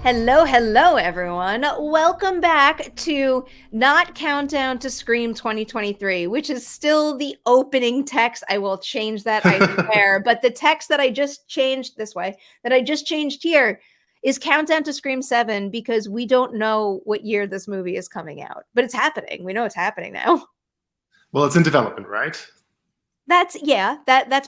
Hello, everyone. Welcome back to not Countdown to Scream 2023, which is still the opening text. I will change that, I swear. But the text that I just changed this way, that I just changed here, is Countdown to Scream 7 because we don't know what year this movie is coming out. But it's happening. We know it's happening now. Well, it's in development, right? That's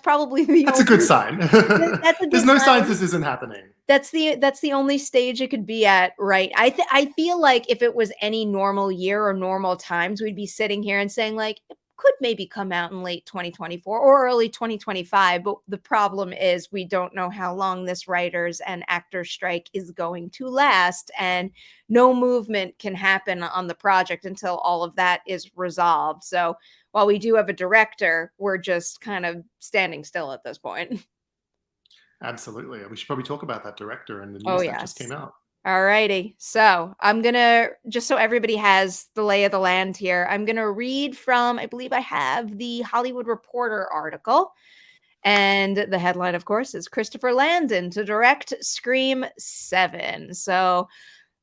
probably the That's a good only sign. that's a There's good no signs sign. this isn't happening. That's the only stage it could be at, right? I feel like if it was any normal year or normal times, we'd be sitting here and saying like it could maybe come out in late 2024 or early 2025. But the problem is we don't know how long this writers and actors strike is going to last, and no movement can happen on the project until all of that is resolved. So while we do have a director, we're just kind of standing still at this point. Absolutely. We should probably talk about that director and the Oh, news that just came yes. out. All righty. So I'm going to, just so everybody has the lay of the land here, I'm going to read from, I believe I have the Hollywood Reporter article. And the headline, of course, is Christopher Landon to direct Scream 7. So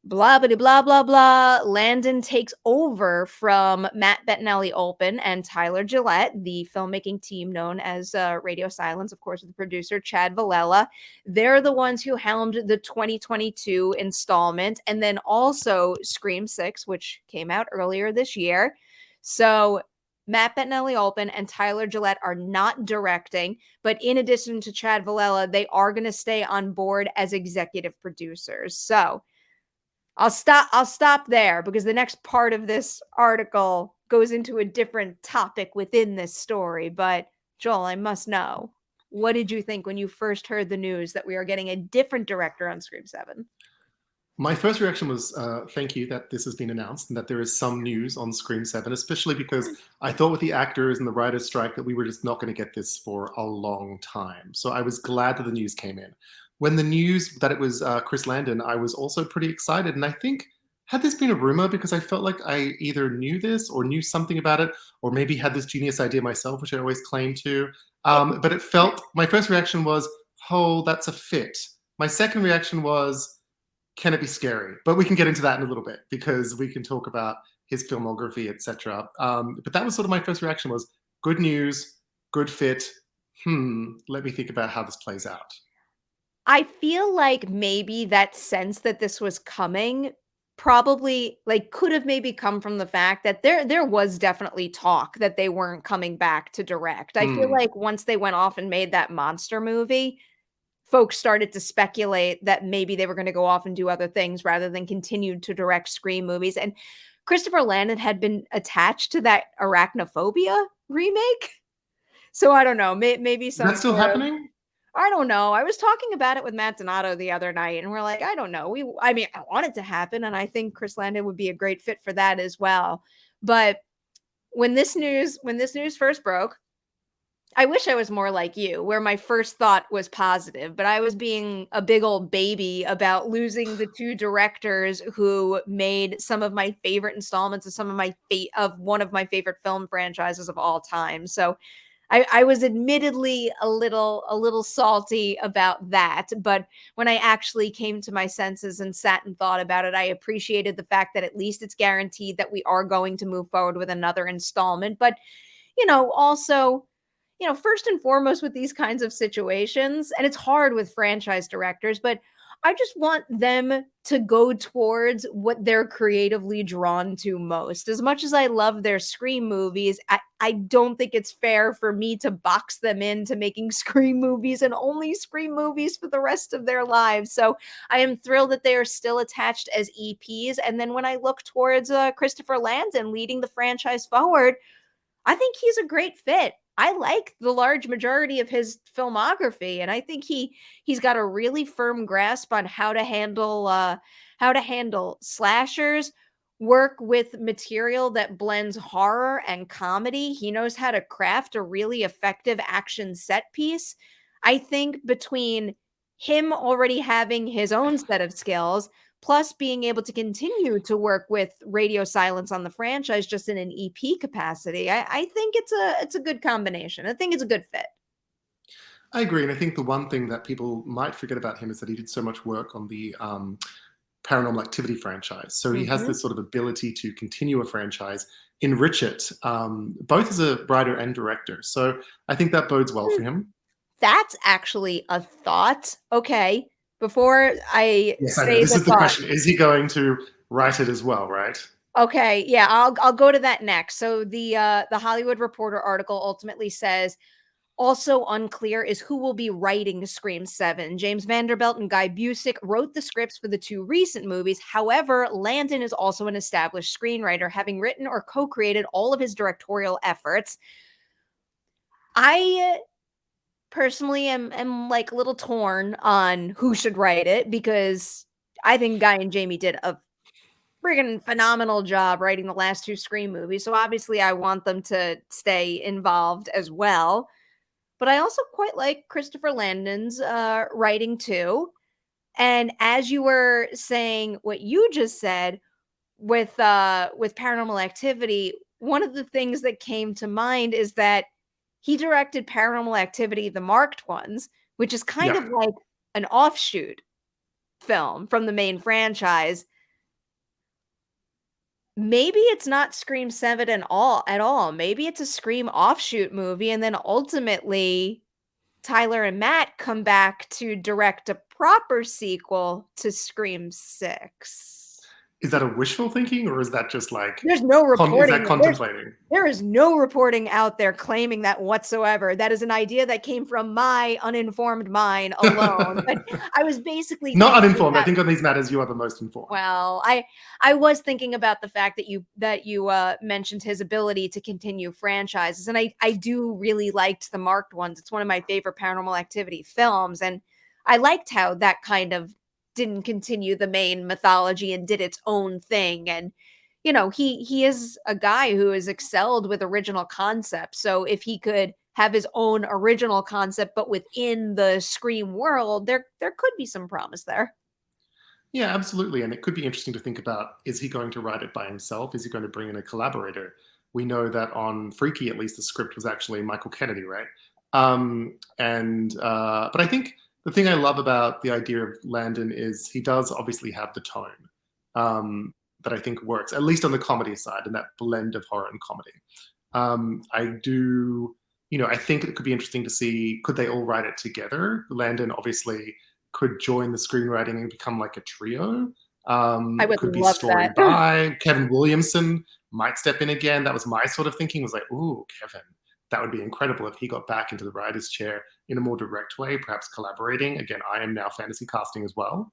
blah blah blah blah blah. Landon takes over from Matt Bettinelli-Olpin and Tyler Gillette, the filmmaking team known as Radio Silence, of course, with the producer Chad Villella. They're the ones who helmed the 2022 installment, and then also Scream 6, which came out earlier this year. So Matt Bettinelli-Olpin and Tyler Gillette are not directing, but in addition to Chad Villella, they are going to stay on board as executive producers. So I'll stop there because the next part of this article goes into a different topic within this story. But Joel, I must know, what did you think when you first heard the news that we are getting a different director on Scream 7? My first reaction was thank you that this has been announced and that there is some news on Scream 7, especially because I thought with the actors and the writers' strike that we were just not going to get this for a long time. So I was glad that the news came in. When the news that it was Chris Landon, I was also pretty excited. And I think, had this been a rumor, because I felt like I either knew this or knew something about it, or maybe had this genius idea myself, which I always claim to. But it felt, my first reaction was, oh, that's a fit. My second reaction was, can it be scary? But we can get into that in a little bit because we can talk about his filmography, etc. But that was sort of my first reaction was good news, good fit. Let me think about how this plays out. I feel like maybe that sense that this was coming probably like could have maybe come from the fact that there was definitely talk that they weren't coming back to direct. I feel like once they went off and made that monster movie, folks started to speculate that maybe they were going to go off and do other things rather than continue to direct Scream movies. And Christopher Landon had been attached to that Arachnophobia remake. So I don't know, maybe Is that some still sort of, happening? I don't know. I was talking about it with Matt Donato the other night, and we're like, I don't know. I mean, I want it to happen, and I think Chris Landon would be a great fit for that as well. But when this news first broke, I wish I was more like you, where my first thought was positive, but I was being a big old baby about losing the two directors who made some of my favorite installments of one of my favorite film franchises of all time. So I was admittedly a little salty about that, but when I actually came to my senses and sat and thought about it, I appreciated the fact that at least it's guaranteed that we are going to move forward with another installment. But also, first and foremost with these kinds of situations, and it's hard with franchise directors, but I just want them to go towards what they're creatively drawn to most. As much as I love their Scream movies, I don't think it's fair for me to box them into making Scream movies and only Scream movies for the rest of their lives. So I am thrilled that they are still attached as EPs. And then when I look towards Christopher Landon leading the franchise forward, I think he's a great fit. I like the large majority of his filmography, and I think he's got a really firm grasp on how to handle slashers, work with material that blends horror and comedy. He knows how to craft a really effective action set piece. I think between him already having his own set of skills plus being able to continue to work with Radio Silence on the franchise just in an EP capacity, I think it's a good combination. I think it's a good fit. I agree, and I think the one thing that people might forget about him is that he did so much work on the Paranormal Activity franchise. So he has Mhm. this sort of ability to continue a franchise, enrich it, both as a writer and director. So I think that bodes well for him. That's actually a thought. Okay, before I Yes, I know. say This the is the thought. question. Is he going to write it as well, right? Okay, yeah, I'll go to that next. So the Hollywood Reporter article ultimately says also unclear is who will be writing Scream 7. James Vanderbilt and Guy Busick wrote the scripts for the two recent movies. However, Landon is also an established screenwriter, having written or co-created all of his directorial efforts. I personally am like a little torn on who should write it because I think Guy and Jamie did a friggin' phenomenal job writing the last two Scream movies. So obviously I want them to stay involved as well. But I also quite like Christopher Landon's writing too. And as you were saying what you just said with Paranormal Activity, one of the things that came to mind is that he directed Paranormal Activity, the marked ones, which is kind Yeah. of like an offshoot film from the main franchise. Maybe it's not Scream 7 at all. Maybe it's a Scream offshoot movie, and then ultimately Tyler and Matt come back to direct a proper sequel to Scream 6. Is that a wishful thinking, or is that just like There's no is that reporting. contemplating? There is no reporting out there claiming that whatsoever. That is an idea that came from my uninformed mind alone. But I was basically Not thinking uninformed. I about, think on these matters you are the most informed. well, I was thinking about the fact that you mentioned his ability to continue franchises, and I do really liked the marked ones. It's one of my favorite Paranormal Activity films, and I liked how that kind of didn't continue the main mythology and did its own thing. And he is a guy who has excelled with original concepts. So if he could have his own original concept, but within the Scream world, there could be some promise there. Yeah, absolutely. And it could be interesting to think about, is he going to write it by himself? Is he going to bring in a collaborator? We know that on Freaky, at least, the script was actually Michael Kennedy, right? But I think the thing I love about the idea of Landon is he does obviously have the tone that I think works, at least on the comedy side, and that blend of horror and comedy. I do, I think it could be interesting to see, could they all write it together? Landon obviously could join the screenwriting and become like a trio. I It would could be love story that. by Kevin Williamson might step in again. That was my sort of thinking, was like, ooh, Kevin, that would be incredible if he got back into the writer's chair in a more direct way, perhaps collaborating. Again, I am now fantasy casting as well.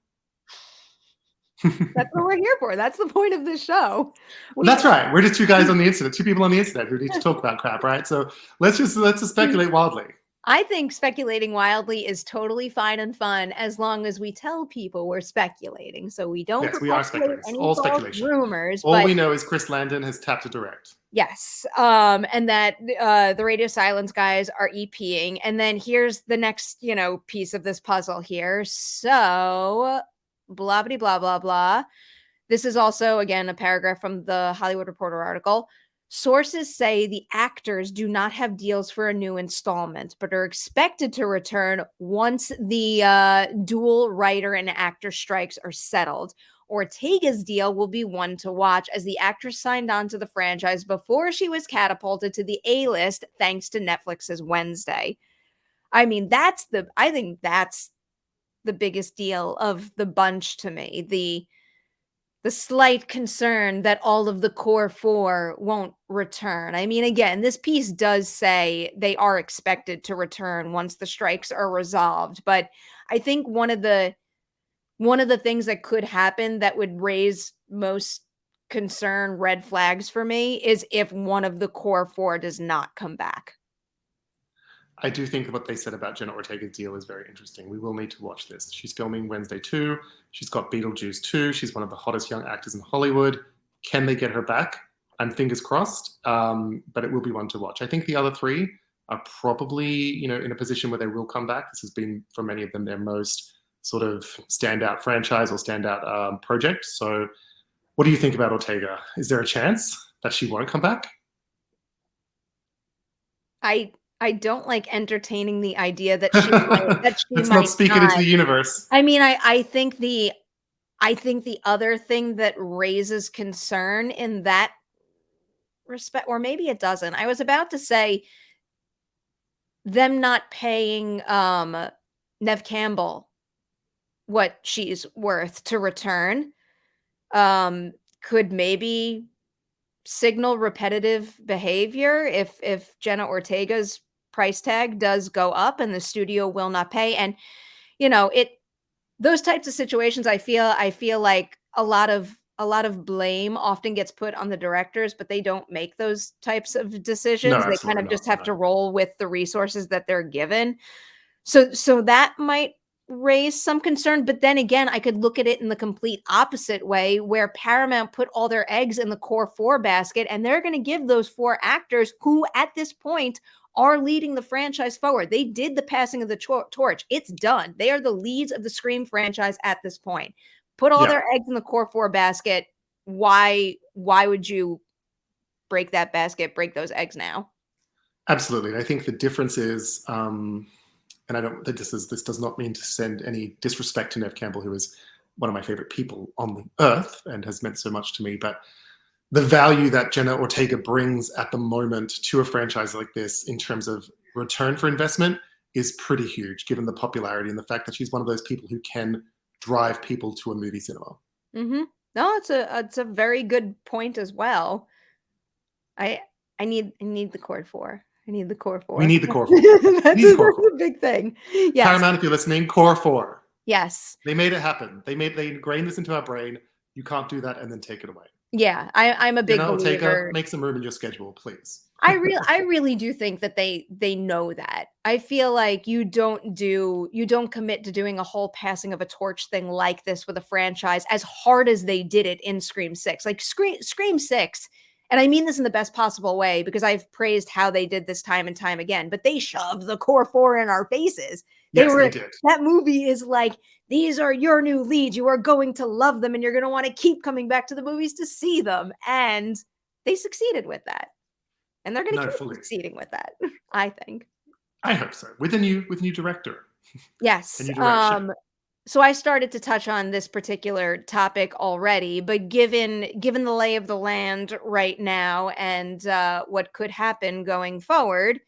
That's what we're here for. That's the point of this show. We That's right. We're just two guys on the internet, two people on the internet who need to talk about crap, right? So let's just speculate wildly. I think speculating wildly is totally fine and fun as long as we tell people we're speculating. So we don't Yes, we are perpetuate speculating. It's any all false speculation. rumors, All but we know is Chris Landon has tapped to direct. yes. And that the Radio Silence guys are EPing. And then here's the next, piece of this puzzle here. So blah blah blah blah blah. This is also, again, a paragraph from the Hollywood Reporter article. Sources say the actors do not have deals for a new installment, but are expected to return once the dual writer and actor strikes are settled. Ortega's deal will be one to watch as the actress signed on to the franchise before she was catapulted to the A-list thanks to Netflix's Wednesday. I mean, I think that's the biggest deal of the bunch to me. The slight concern that all of the core four won't return. I mean, again, this piece does say they are expected to return once the strikes are resolved, but I think one of the things that could happen that would raise most concern red flags for me is if one of the core four does not come back. I do think what they said about Jenna Ortega's deal is very interesting. We will need to watch this. She's filming Wednesday 2. She's got Beetlejuice 2. She's one of the hottest young actors in Hollywood. Can they get her back? I'm fingers crossed, but it will be one to watch. I think the other three are probably, in a position where they will come back. This has been, for many of them, their most sort of standout franchise or standout project. So what do you think about Ortega? Is there a chance that she won't come back? I don't like entertaining the idea that she might Let's not speak it into not. the universe. I mean, I think the I think the other thing that raises concern in that respect, or maybe it doesn't. I was about to say them not paying Nev Campbell what she's worth to return um could maybe signal repetitive behavior if Jenna Ortega's price tag does go up and the studio will not pay. And it those types of situations, I feel like a lot of blame often gets put on the directors, but they don't make those types of No, decisions. They kind absolutely of just not. have No. to roll with the resources that they're given. So that might raise some concern, but then again, I could look at it in the complete opposite way where Paramount put all their eggs in the core 4 basket, and they're gonna give those 4 actors who, at this point, are leading the franchise forward. They did the passing of the torch. It's done. They are the leads of the Scream franchise at this point. Put all Yeah, their eggs in the core 4 basket. Why would you break that basket, break those eggs now? absolutely. And I think the difference is, and I don't that this does not mean to send any disrespect to Nev Campbell, who is one of my favorite people on the earth and has meant so much to me, but the value that Jenna Ortega brings at the moment to a franchise like this in terms of return for investment is pretty huge, given the popularity and the fact that she's one of those people who can drive people to a movie cinema. Mhm. No, it's a very good point as well. I I need the core 4. I need the core We 4. need the core four. We That's need the a core that's four. a big thing. Yes. Paramount, if you're listening, core four. Yes. They made it happen. They ingrained this into our brain. You can't do that and then take it away. Yeah, I'm a big Jenna Ortega, believer. make some room in your schedule, please. I really do think that they know that. I feel like you don't commit to doing a whole passing of a torch thing like this with a franchise as hard as they did it in Scream 6. Like Scream 6, and I mean this in the best possible way because I've praised how they did this time and time again, but they shoved the core 4 in our faces. They Yes, they were did. That movie is like, these are your new leads. You are going to love them and you're going to want to keep coming back to the movies to see them. And they succeeded with that. And they're gonna No, keep fully. succeeding with that, I think. I hope so. With a new director, a Yes, new direction. so I started to touch on this particular topic already, but given the lay of the land right now and, what could happen going forward,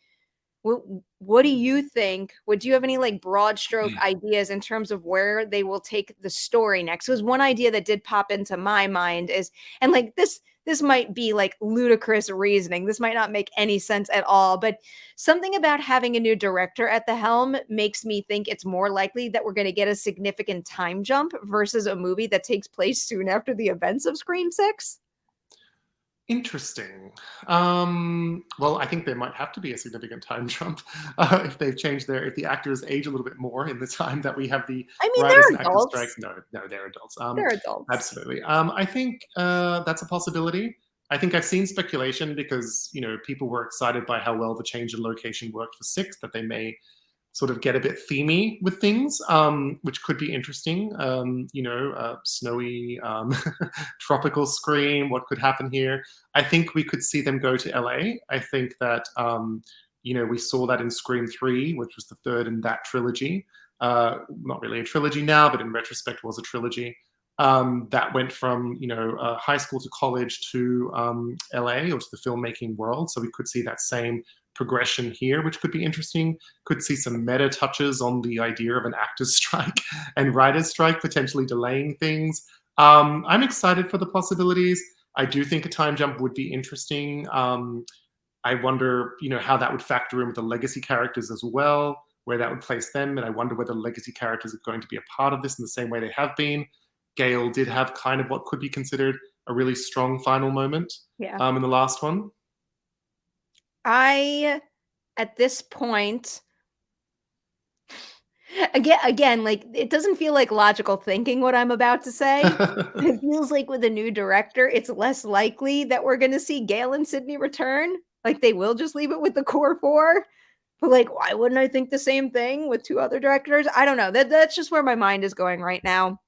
what what do you think? Would you have any, like, broad stroke ideas in terms of where they will take the story next? Because one idea that did pop into my mind is, and, like, this might be, like, ludicrous reasoning, this might not make any sense at all, but something about having a new director at the helm makes me think it's more likely that we're gonna get a significant time jump versus a movie that takes place soon after the events of Scream 6? Interesting. Well, I think there might have to be a significant time jump if they've changed if the actors age a little bit more in the time that we have the I mean, writers they're and actors strikes. adults. No, no, they're adults. They're adults. Absolutely. I think that's a possibility. I think I've seen speculation because people were excited by how well the change in location worked for six, that they may sort of get a bit themey with things, which could be interesting. Snowy, tropical Scream. What could happen here? I think we could see them go to LA. I think that we saw that in Scream 3, which was the third in that trilogy. Not really a trilogy now, but in retrospect was a trilogy. That went from high school to college to LA, or to the filmmaking world. So we could see that same progression here, which could be interesting. Could see some meta touches on the idea of an actors strike and writers strike potentially delaying things. I'm excited for the possibilities. I do think a time jump would be interesting. I wonder, how that would factor in with the legacy characters as well, where that would place them. And I wonder whether legacy characters are going to be a part of this in the same way they have been. Gail did have kind of what could be considered a really strong final moment Yeah. in the last one. At this point, again, like, it doesn't feel like logical thinking what I'm about to say. It feels like with a new director, it's less likely that we're gonna see Gail and Sydney return. Like, they will just leave it with the core 4. But, like, why wouldn't I think the same thing with 2 other directors? I don't know. That's just where my mind is going right now.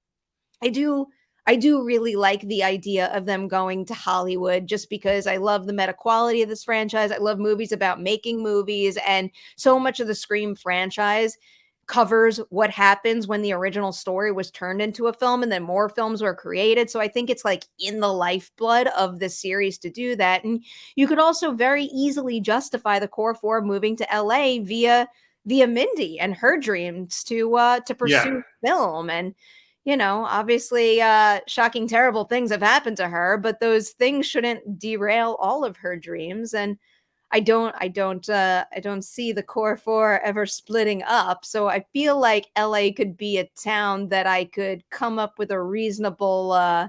I do I do really like the idea of them going to Hollywood just because I love the meta quality of this franchise. I love movies about making movies, and so much of the Scream franchise covers what happens when the original story was turned into a film and then more films were created. So I think it's like in the lifeblood of the series to do that. And you could also very easily justify the core four moving to LA via Mindy and her dreams to Yeah. pursue film. And obviously shocking terrible things have happened to her, but those things shouldn't derail all of her dreams. And I don't see the core four ever splitting up. So I feel like LA could be a town that I could come up with a reasonable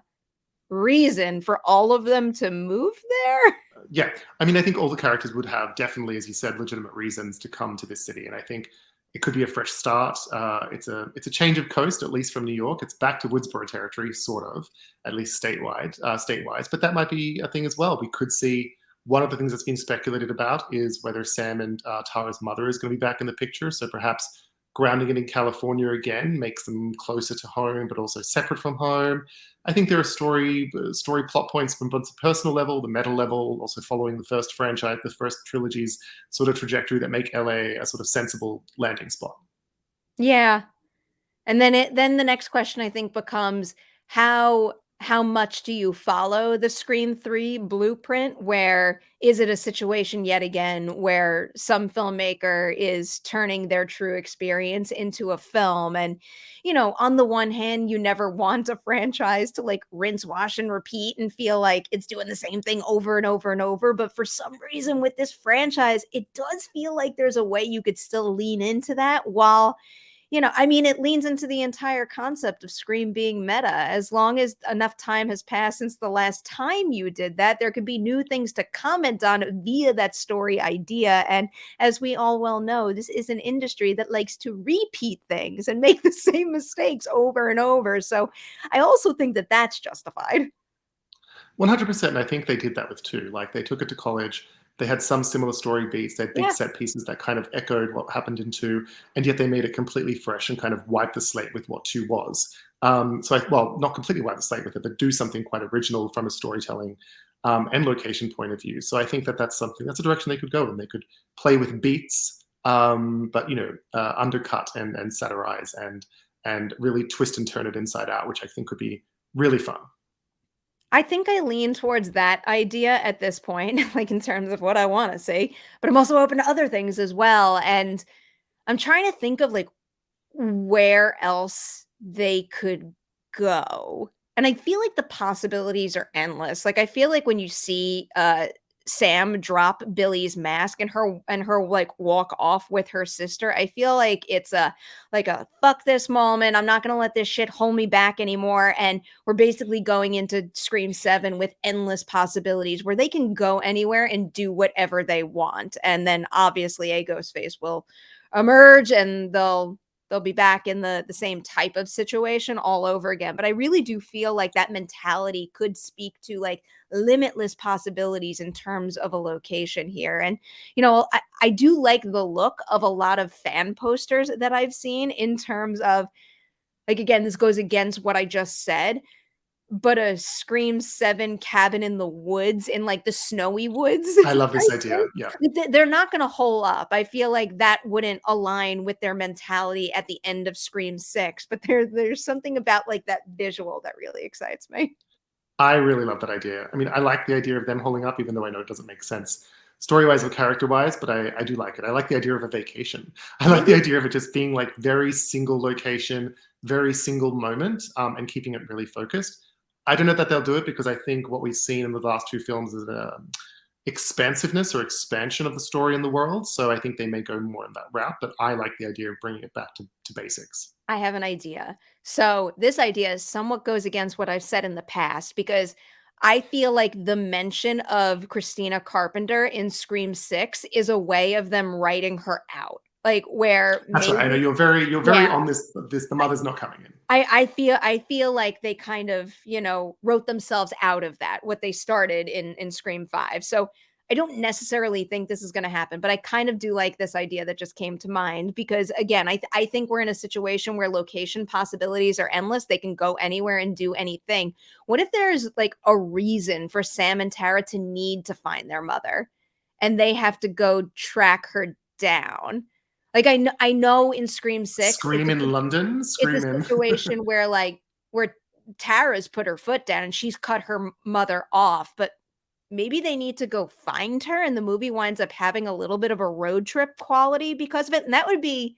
reason for all of them to move there. Yeah, I mean, I think all the characters would have definitely, as you said, legitimate reasons to come to this city, and I think it could be a fresh start. It's a change of coast, at least from New York. It's back to Woodsboro territory, sort of, at least statewide. But that might be a thing as well. We could see one of the things that's been speculated about is whether Sam and Tara's mother is going to be back in the picture. So perhaps grounding it in California again makes them closer to home, but also separate from home. I think there are story plot points from both the personal level, the meta level, also following the first franchise, the first trilogy's sort of trajectory that make LA a sort of sensible landing spot. Yeah. And then the next question I think becomes how much do you follow the Scream 3 blueprint? Where is it a situation yet again where some filmmaker is turning their true experience into a film? And, on the one hand, you never want a franchise to like rinse, wash, and repeat and feel like it's doing the same thing over and over and over. But for some reason with this franchise, it does feel like there's a way you could still lean into that while I mean, it leans into the entire concept of Scream being meta. As long as enough time has passed since the last time you did that, there could be new things to comment on via that story idea. And as we all well know, this is an industry that likes to repeat things and make the same mistakes over and over. So I also think that that's justified. 100%. And I think they did that with two. Like they took it to college. They had some similar story beats. They had big Yeah. set pieces that kind of echoed what happened in two, and yet they made it completely fresh and kind of wiped the slate with what two was. Well, not completely wipe the slate with it, but do something quite original from a storytelling and location point of view. So I think that that's a direction they could go in. They could play with beats, but undercut and satirize and really twist and turn it inside out, which I think could be really fun. I think I lean towards that idea at this point, like in terms of what I want to see, but I'm also open to other things as well. And I'm trying to think of like where else they could go. And I feel like the possibilities are endless. Like I feel like when you see Sam drop Billy's mask and her like walk off with her sister, I feel like it's a fuck this moment. I'm not going to let this shit hold me back anymore. And we're basically going into Scream 7 with endless possibilities where they can go anywhere and do whatever they want. And then obviously a Ghostface will emerge and they'll be back in the same type of situation all over again. But I really do feel like that mentality could speak to like limitless possibilities in terms of a location here. And I do like the look of a lot of fan posters that I've seen in terms of like, again, this goes against what I just said, but a Scream 7 cabin in the woods, in, like, the snowy woods, I love I this idea. think. Yeah. They're not gonna hole up. I feel like that wouldn't align with their mentality at the end of Scream 6, but there's something about, like, that visual that really excites me. I really love that idea. I mean, I like the idea of them holding up, even though I know it doesn't make sense story-wise or character-wise, but I do like it. I like the idea of a vacation. I like the Mhm. idea of it just being like very single location, very single moment, and keeping it really focused. I don't know that they'll do it because I think what we've seen in the last two films is expansiveness or expansion of the story in the world. So I think they may go more in that route, but I like the idea of bringing it back to basics. I have an idea. So this idea somewhat goes against what I've said in the past because I feel like the mention of Christina Carpenter in Scream 6 is a way of them writing her out. Like where That's right. I know maybe you're very yeah, on this the mother's not coming in. I feel like they kind of, wrote themselves out of that, what they started in Scream 5. So I don't necessarily think this is going to happen, but I kind of do like this idea that just came to mind because again, I think we're in a situation where location possibilities are endless. They can go anywhere and do anything. What if there's like a reason for Sam and Tara to need to find their mother and they have to go track her down? Like, I know in Scream 6, Scream in London, it's a scream in. situation where, like, where Tara's put her foot down and she's cut her mother off, but maybe they need to go find her, and the movie winds up having a little bit of a road trip quality because of it, and that would be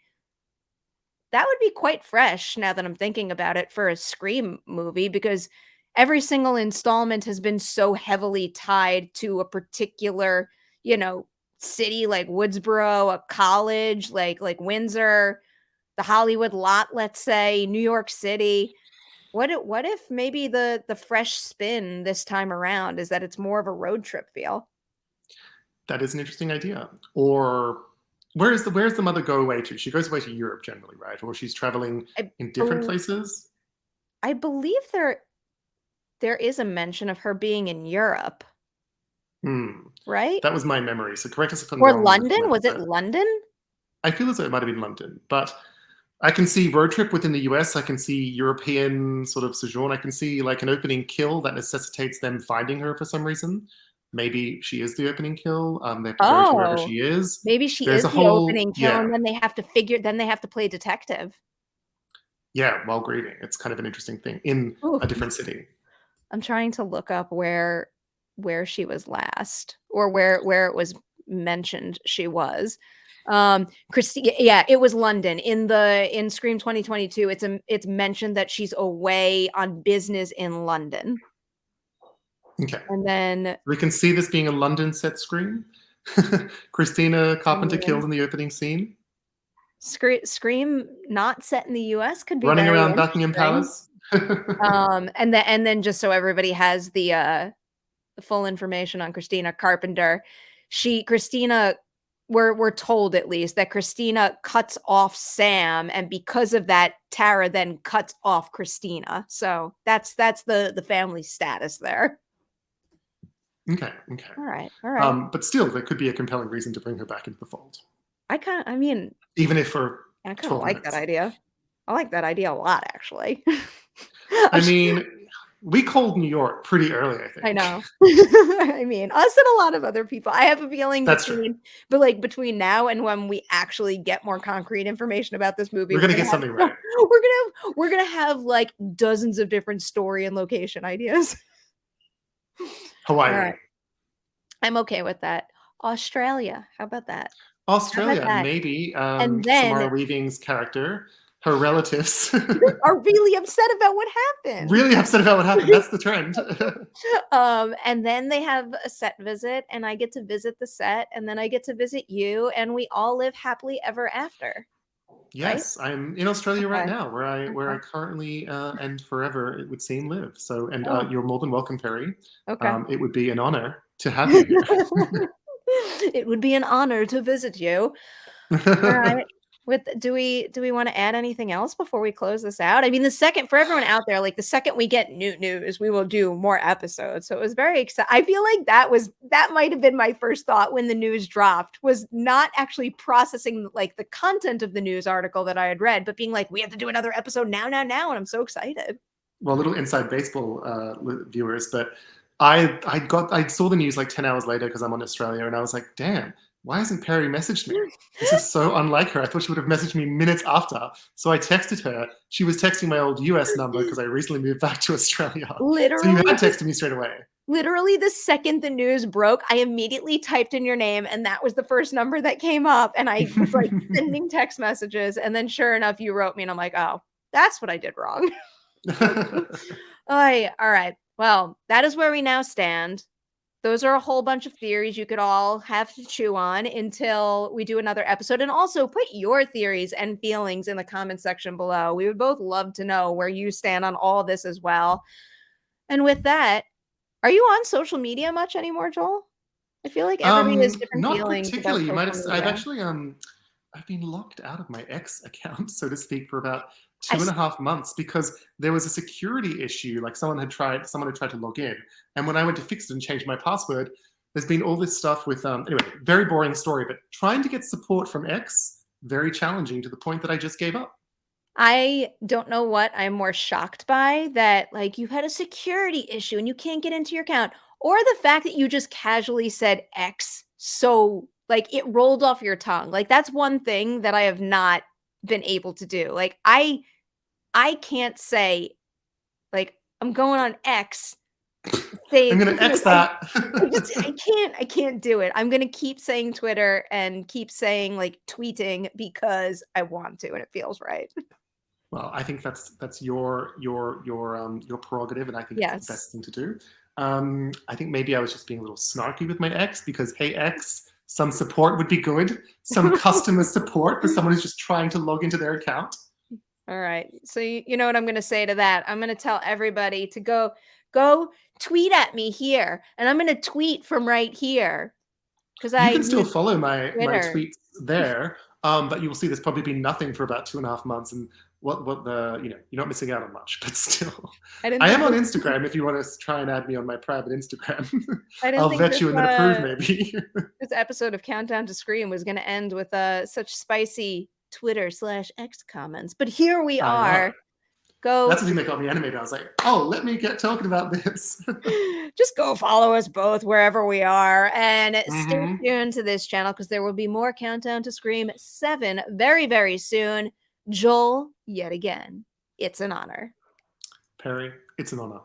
quite fresh now that I'm thinking about it for a Scream movie, because every single installment has been so heavily tied to a particular, you know, city like Woodsboro, a college like Windsor, the Hollywood lot, let's say, New York City. What if maybe the fresh spin this time around is that it's more of a road trip feel? That is an interesting idea. Or where's the mother go away to? She goes away to Europe generally, right? Or she's traveling I in different bel places. I believe there is a mention of her being in Europe, Hmm. right? That was my memory. So correct us if I'm Or wrong on this London? one. Was it But London? I feel as though it might have been London. But I can see road trip within the US. I can see European sort of sojourn. I can see like an opening kill that necessitates them finding her for some reason. Maybe she is the opening kill. They have to go to wherever Oh, she is. maybe she There's is a the whole, opening kill, yeah, and then they have to play detective. yeah, while grieving. It's kind of an interesting thing in Ooh, a different city. I'm trying to look up where she was last, or where it was mentioned she was. Christi Yeah, it was London. In Scream 2022, it's mentioned that she's away on business in London. Okay. And then We can see this being a London set screen. Christina Carpenter mm, killed in the opening scene, Scream not set in the US could be running very around Buckingham interesting. Palace. And then just so everybody has the full information on Christina Carpenter, Christina we're told at least that Christina cuts off Sam, and because of that, Tara then cuts off Christina. So that's the family status there. Okay, okay. All right, all right. But still, there could be a compelling reason to bring her back into the fold, I mean, even if for I kind of 12 like that minutes. idea. I like that idea a lot, actually. I mean, we called New York pretty early, I I think. know. I mean, us and a lot of other people. I have a feeling That's true. between now and when we actually get more concrete information about this movie, We're going to get something right. we're gonna have like dozens of different story and location ideas. All Hawaii. right. I'm okay with that. Australia. How about that? How about Australia, that? maybe And then Samara Weaving's character, her relatives, are really upset about what happened. really upset about what happened. That's the trend. And then they have a set visit, and I get to visit the set, and then I get to visit you, and we all live happily ever after, right? Yes, I'm in Australia right Okay, now, where I okay. currently and forever it would seem live. So, and Oh, you're more than welcome, Perry. okay. It would be an honor to have you here. It would be an honor to visit you. All right. Do we wanna add anything else before we close this out? I mean, the second for everyone out there, like, the second we get new news, we will do more episodes, so it was very exciting. I feel like that might have been my first thought when the news dropped, was not actually processing, like, the content of the news article that I had read, but being like, "We have to do another episode now," and I'm so excited. Well, little inside baseball viewers, but I saw the news like 10 hours later because I'm on Australia, and I was like, damn, why hasn't Perry messaged me? This is so unlike her. I thought she would have messaged me minutes after. So I texted her. She was texting my old US number because I recently moved back to Australia. So you had Literally texted me straight away. Literally the second the news broke, I immediately typed in your name, and that was the first number that came up, and I was, like, sending text messages, and then sure enough, you wrote me, and I'm like, "Oh, that's what I did wrong." Alright. Well, that is where we now stand. Those are a whole bunch of theories you could all have to chew on until we do another episode, and also put your theories and feelings in the comment section below. We would both love to know where you stand on all this as well. And with that, are you on social media much anymore, Joel? I feel like everybody has different Not feelings about particularly. You might have. social I've media. actually I've been locked out of my X account, so to speak, for about I two and s a half months because there was a security issue. Like someone had tried to log in, and when I went to fix it and change my password, there's been all this stuff with anyway, very boring story. But trying to get support from X, very challenging to the point that I just gave up. I don't know what I'm more shocked by, that, like, you had a security issue and you can't get into your account, or the fact that you just casually said X so Like, it rolled off your tongue. Like, that's one thing that I have not been able to do. Like, I can't say, like, I'm going on X, say I'm it gonna X that. I can't do it. I'm gonna keep saying Twitter and keep saying, like, tweeting because I want to and it feels right. Well, I think that's your prerogative, and I think it's the best Yes. thing to do. I think maybe I was just being a little snarky with my ex because, hey, ex, some support would be good. Some customer support for someone who's just trying to log into their account. All right. So you know what I'm gonna say to that? I'm gonna tell everybody to go tweet at me here, and I'm gonna tweet from right here because You I can still use follow my Twitter. tweets there, but you will see there's probably been nothing for about 2.5 months, and what the you're not missing out on much, but still, I didn't I think am on this Instagram. If you want to try and add me on my private Instagram, I didn't I'll think vet this you and then approve maybe. this episode of Countdown to Scream was gonna end with such spicy Twitter/X comments. But here we I know. are. Go That's the thing that got me animated. I was like, oh, let me get talking about this. just go follow us both wherever we are and stay Hmm. tuned to this channel because there will be more Countdown to Scream 7 very, very soon. Joel, yet again, it's an honor. Perri, it's an honor.